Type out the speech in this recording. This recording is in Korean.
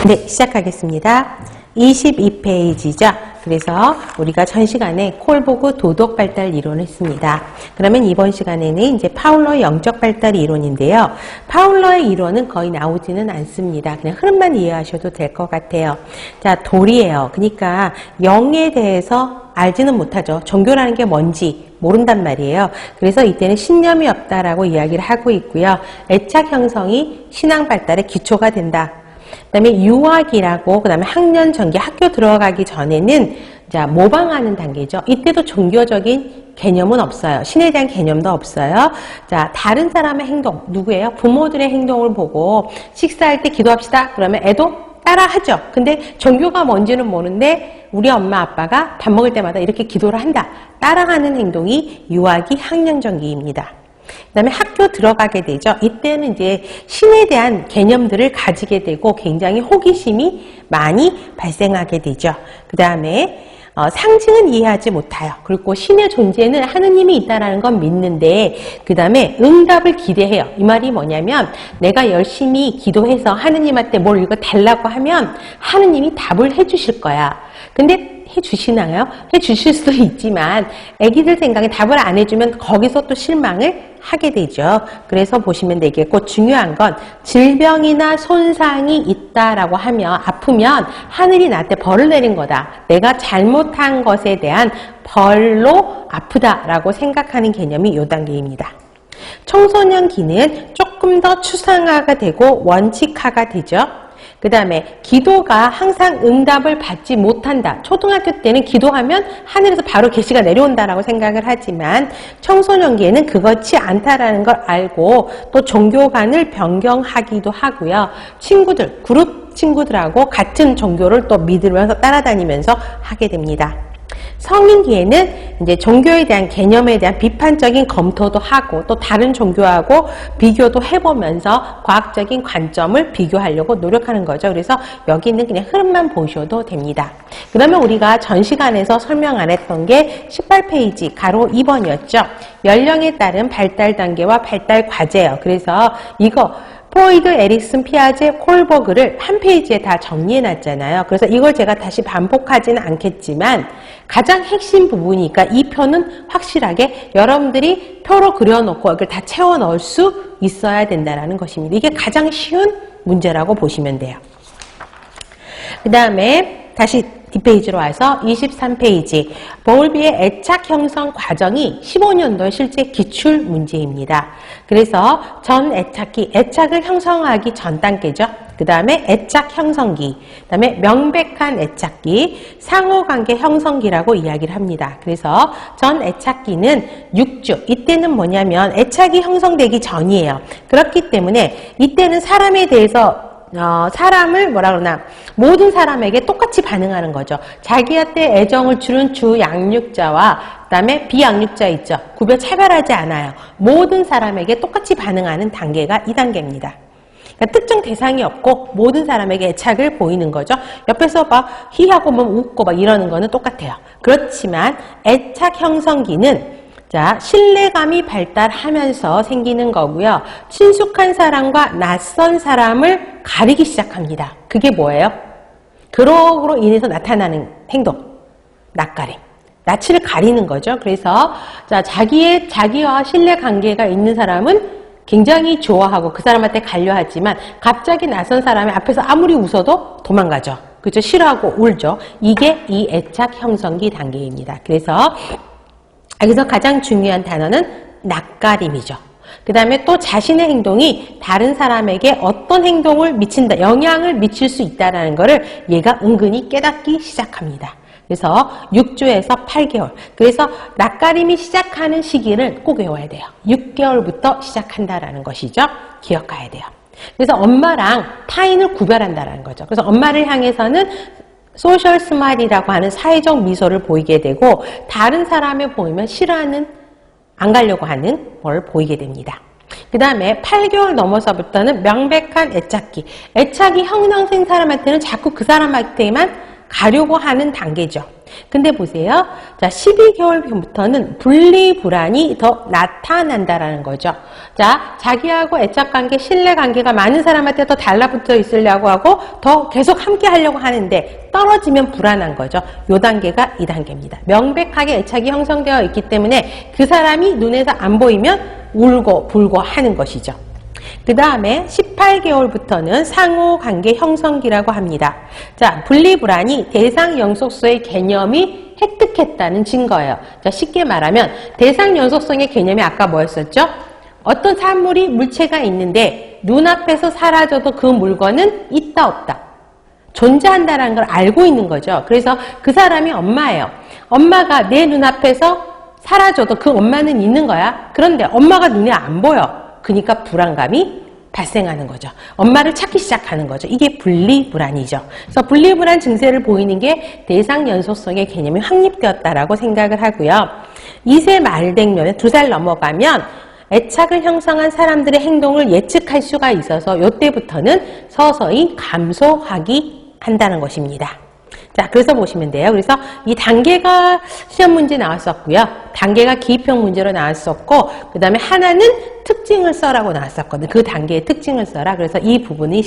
네, 시작하겠습니다. 22페이지죠. 그래서 우리가 전 시간에 콜보그 도덕 발달 이론을 했습니다. 그러면 이번 시간에는 이제 파울러의 영적 발달 이론인데요. 파울러의 이론은 거의 나오지는 않습니다. 그냥 흐름만 이해하셔도 될 것 같아요. 자, 돌이에요. 그러니까 영에 대해서 알지는 못하죠. 종교라는 게 뭔지 모른단 말이에요. 그래서 이때는 신념이 없다라고 이야기를 하고 있고요. 애착 형성이 신앙 발달의 기초가 된다. 그 다음에 유학이라고, 그 다음에 학년 전기, 학교 들어가기 전에는 자, 모방하는 단계죠. 이때도 종교적인 개념은 없어요. 신에 대한 개념도 없어요. 자, 다른 사람의 행동, 누구예요? 부모들의 행동을 보고 식사할 때 기도합시다. 그러면 애도 따라 하죠. 근데 종교가 뭔지는 모르는데 우리 엄마 아빠가 밥 먹을 때마다 이렇게 기도를 한다. 따라하는 행동이 유아기 학년전기입니다. 그 다음에 학교 들어가게 되죠. 이때는 이제 신에 대한 개념들을 가지게 되고 굉장히 호기심이 많이 발생하게 되죠. 그 다음에 상징은 이해하지 못해요. 그리고 신의 존재는 하느님이 있다는 건 믿는데 그 다음에 응답을 기대해요. 이 말이 뭐냐면 내가 열심히 기도해서 하느님한테 뭘 이거 달라고 하면 하느님이 답을 해주실 거야. 근데 해주시나요? 해주실 수도 있지만 애기들 생각에 답을 안 해주면 거기서 또 실망을 하게 되죠. 그래서 보시면 되겠고 중요한 건 질병이나 손상이 있다라고 하면 아프면 하늘이 나한테 벌을 내린 거다. 내가 잘못한 것에 대한 벌로 아프다라고 생각하는 개념이 이 단계입니다. 청소년기는 조금 더 추상화가 되고 원칙화가 되죠. 그 다음에 기도가 항상 응답을 받지 못한다. 초등학교 때는 기도하면 하늘에서 바로 계시가 내려온다라고 생각을 하지만 청소년기에는 그렇지 않다라는 걸 알고 또 종교관을 변경하기도 하고요. 친구들, 그룹 친구들하고 같은 종교를 또 믿으면서 따라다니면서 하게 됩니다. 성인기에는 이제 종교에 대한 개념에 대한 비판적인 검토도 하고 또 다른 종교하고 비교도 해보면서 과학적인 관점을 비교하려고 노력하는 거죠. 그래서 여기는 그냥 흐름만 보셔도 됩니다. 그러면 우리가 전 시간에서 설명 안 했던 게 18페이지 가로 2번이었죠. 연령에 따른 발달 단계와 발달 과제예요. 그래서 이거 프로이드, 에릭슨, 피아제, 콜버그를 한 페이지에 다 정리해 놨잖아요. 그래서 이걸 제가 다시 반복하지는 않겠지만 가장 핵심 부분이니까 이 표는 확실하게 여러분들이 표로 그려놓고 이걸 다 채워 넣을 수 있어야 된다는 것입니다. 이게 가장 쉬운 문제라고 보시면 돼요. 그 다음에 다시 뒷페이지로 와서 23페이지 버울비의 애착 형성 과정이 15년도의 실제 기출 문제입니다. 그래서 전 애착기, 애착을 형성하기 전 단계죠. 그 다음에 애착 형성기, 그 다음에 명백한 애착기, 상호관계 형성기라고 이야기를 합니다. 그래서 전 애착기는 6주, 이때는 뭐냐면 애착이 형성되기 전이에요. 그렇기 때문에 이때는 사람에 대해서 사람을 뭐라 그러나 모든 사람에게 똑같이 반응하는 거죠. 자기한테 애정을 주는 주 양육자와 그다음에 비양육자 있죠. 구별 차별하지 않아요. 모든 사람에게 똑같이 반응하는 단계가 이 단계입니다. 그러니까 특정 대상이 없고 모든 사람에게 애착을 보이는 거죠. 옆에서 막 히하고 뭐 웃고 막 이러는 거는 똑같아요. 그렇지만 애착 형성기는 자, 신뢰감이 발달하면서 생기는 거고요. 친숙한 사람과 낯선 사람을 가리기 시작합니다. 그게 뭐예요? 그러로 인해서 나타나는 행동, 낯가림. 낯을 가리는 거죠. 그래서 자, 자기와 신뢰 관계가 있는 사람은 굉장히 좋아하고 그 사람한테 가려하지만 갑자기 낯선 사람이 앞에서 아무리 웃어도 도망가죠. 그죠? 싫어하고 울죠. 이게 이 애착 형성기 단계입니다. 그래서 여기서 가장 중요한 단어는 낯가림이죠. 그 다음에 또 자신의 행동이 다른 사람에게 어떤 행동을 미친다, 영향을 미칠 수 있다는 것을 얘가 은근히 깨닫기 시작합니다. 그래서 6주에서 8개월. 그래서 낯가림이 시작하는 시기를 꼭 외워야 돼요. 6개월부터 시작한다라는 것이죠. 기억해야 돼요. 그래서 엄마랑 타인을 구별한다라는 거죠. 그래서 엄마를 향해서는 소셜 스마일이라고 하는 사회적 미소를 보이게 되고 다른 사람을 보이면 싫어하는, 안 가려고 하는 걸 보이게 됩니다. 그 다음에 8개월 넘어서부터는 명백한 애착기. 애착이 형성된 사람한테는 자꾸 그 사람한테만 가려고 하는 단계죠. 근데 보세요. 자, 12개월부터는 분리불안이 더 나타난다라는 거죠. 자, 자기하고 애착관계, 신뢰관계가 많은 사람한테 더 달라붙어 있으려고 하고 더 계속 함께 하려고 하는데 떨어지면 불안한 거죠. 요 단계가 이 단계입니다. 명백하게 애착이 형성되어 있기 때문에 그 사람이 눈에서 안 보이면 울고 불고 하는 것이죠. 그 다음에 18개월부터는 상호관계 형성기라고 합니다. 자, 분리불안이 대상연속소의 개념이 획득했다는 증거예요. 자, 쉽게 말하면 대상연속성의 개념이 아까 뭐였었죠? 어떤 사물이 물체가 있는데 눈앞에서 사라져도 그 물건은 있다 없다. 존재한다는 걸 알고 있는 거죠. 그래서 그 사람이 엄마예요. 엄마가 내 눈앞에서 사라져도 그 엄마는 있는 거야. 그런데 엄마가 눈에 안 보여. 그러니까 불안감이 발생하는 거죠. 엄마를 찾기 시작하는 거죠. 이게 분리불안이죠. 그래서 분리불안 증세를 보이는 게 대상연속성의 개념이 확립되었다라고 생각을 하고요. 2세 말 되면 2살 넘어가면 애착을 형성한 사람들의 행동을 예측할 수가 있어서 이때부터는 서서히 감소하기 한다는 것입니다. 자, 그래서 보시면 돼요. 그래서 이 단계가 시험 문제 나왔었고요. 단계가 기입형 문제로 나왔었고, 그 다음에 하나는 특징을 써라고 나왔었거든요. 그 단계의 특징을 써라. 그래서 이 부분이